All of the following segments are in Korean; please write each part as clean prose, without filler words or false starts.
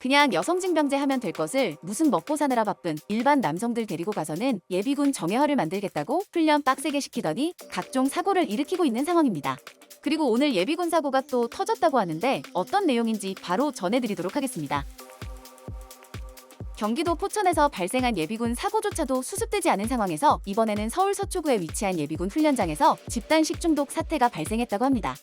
그냥 여성징병제 하면 될 것을 무슨 먹고 사느라 바쁜 일반 남성들 데리고 가서는 예비군 정예화를 만들겠다고 훈련 빡세게 시키더니 각종 사고를 일으키고 있는 상황입니다. 그리고 오늘 예비군 사고가 또 터졌다고 하는데 어떤 내용인지 바로 전해드리도록 하겠습니다. 경기도 포천에서 발생한 예비군 사고조차도 수습되지 않은 상황에서 이번에는 서울 서초구에 위치한 예비군 훈련장에서 집단 식중독 사태가 발생했다고 합니다.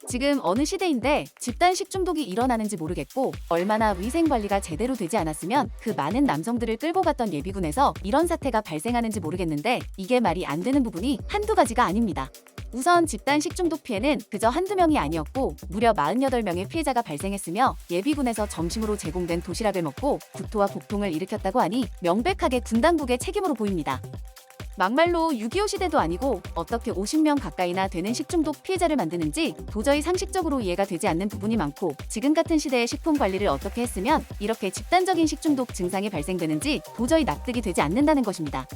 지금 어느 시대인데 집단 식중독이 일어나는지 모르겠고 얼마나 위생관리가 제대로 되지 않았으면 그 많은 남성들을 끌고 갔던 예비군에서 이런 사태가 발생하는지 모르겠는데 이게 말이 안 되는 부분이 한두 가지가 아닙니다. 우선 집단 식중독 피해는 그저 한두 명이 아니었고 무려 48명의 피해자가 발생했으며 예비군에서 점심으로 제공된 도시락을 먹고 구토와 복통을 일으켰다고 하니 명백하게 군 당국의 책임으로 보입니다. 막말로 6.25 시대도 아니고 어떻게 50명 가까이나 되는 식중독 피해자를 만드는지 도저히 상식적으로 이해가 되지 않는 부분이 많고 지금 같은 시대에 식품 관리를 어떻게 했으면 이렇게 집단적인 식중독 증상이 발생되는지 도저히 납득이 되지 않는다는 것입니다.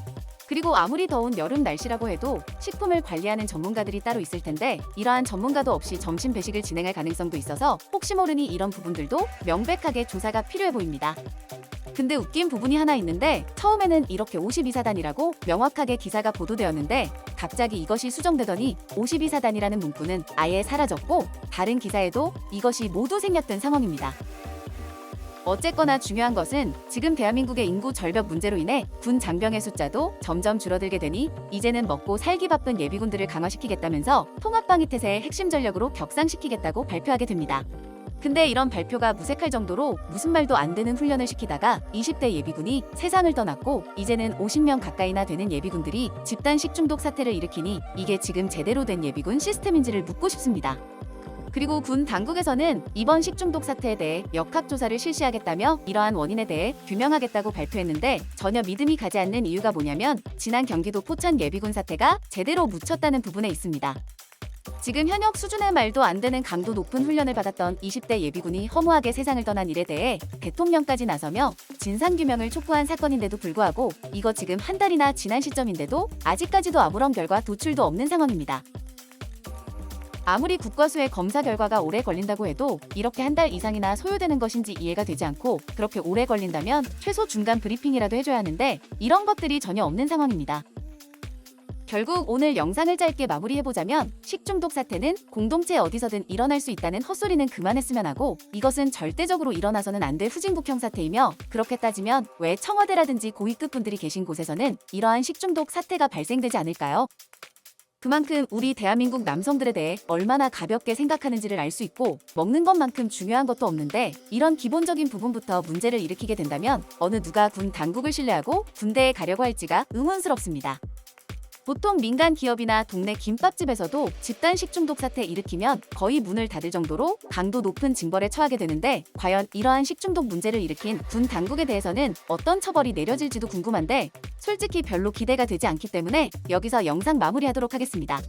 그리고 아무리 더운 여름 날씨라고 해도 식품을 관리하는 전문가들이 따로 있을 텐데 이러한 전문가도 없이 점심 배식을 진행할 가능성도 있어서 혹시 모르니 이런 부분들도 명백하게 조사가 필요해 보입니다. 근데 웃긴 부분이 하나 있는데 처음에는 이렇게 52사단이라고 명확하게 기사가 보도되었는데 갑자기 이것이 수정되더니 52사단이라는 문구는 아예 사라졌고 다른 기사에도 이것이 모두 생략된 상황입니다. 어쨌거나 중요한 것은 지금 대한민국의 인구 절벽 문제로 인해 군 장병의 숫자도 점점 줄어들게 되니 이제는 먹고 살기 바쁜 예비군들을 강화시키겠다면서 통합방위태세의 핵심 전력으로 격상시키겠다고 발표하게 됩니다. 근데 이런 발표가 무색할 정도로 무슨 말도 안 되는 훈련을 시키다가 20대 예비군이 세상을 떠났고 이제는 50명 가까이나 되는 예비군들이 집단 식중독 사태를 일으키니 이게 지금 제대로 된 예비군 시스템인지를 묻고 싶습니다. 그리고 군 당국에서는 이번 식중독 사태에 대해 역학조사를 실시하겠다며 이러한 원인에 대해 규명하겠다고 발표했는데 전혀 믿음이 가지 않는 이유가 뭐냐면 지난 경기도 포천 예비군 사태가 제대로 묻혔다는 부분에 있습니다. 지금 현역 수준의 말도 안 되는 강도 높은 훈련을 받았던 20대 예비군이 허무하게 세상을 떠난 일에 대해 대통령까지 나서며 진상규명을 촉구한 사건인데도 불구하고 이거 지금 한 달이나 지난 시점인데도 아직까지도 아무런 결과 도출도 없는 상황입니다. 아무리 국과수의 검사 결과가 오래 걸린다고 해도 이렇게 한 달 이상이나 소요되는 것인지 이해가 되지 않고 그렇게 오래 걸린다면 최소 중간 브리핑이라도 해줘야 하는데 이런 것들이 전혀 없는 상황입니다. 결국 오늘 영상을 짧게 마무리해보자면 식중독 사태는 공동체 어디서든 일어날 수 있다는 헛소리는 그만했으면 하고 이것은 절대적으로 일어나서는 안 될 후진국형 사태이며 그렇게 따지면 왜 청와대라든지 고위급 분들이 계신 곳에서는 이러한 식중독 사태가 발생되지 않을까요? 그만큼 우리 대한민국 남성들에 대해 얼마나 가볍게 생각하는지를 알 수 있고 먹는 것만큼 중요한 것도 없는데 이런 기본적인 부분부터 문제를 일으키게 된다면 어느 누가 군 당국을 신뢰하고 군대에 가려고 할지가 의문스럽습니다. 보통 민간 기업이나 동네 김밥집에서도 집단 식중독 사태 일으키면 거의 문을 닫을 정도로 강도 높은 징벌에 처하게 되는데 과연 이러한 식중독 문제를 일으킨 군 당국에 대해서는 어떤 처벌이 내려질지도 궁금한데 솔직히 별로 기대가 되지 않기 때문에 여기서 영상 마무리하도록 하겠습니다.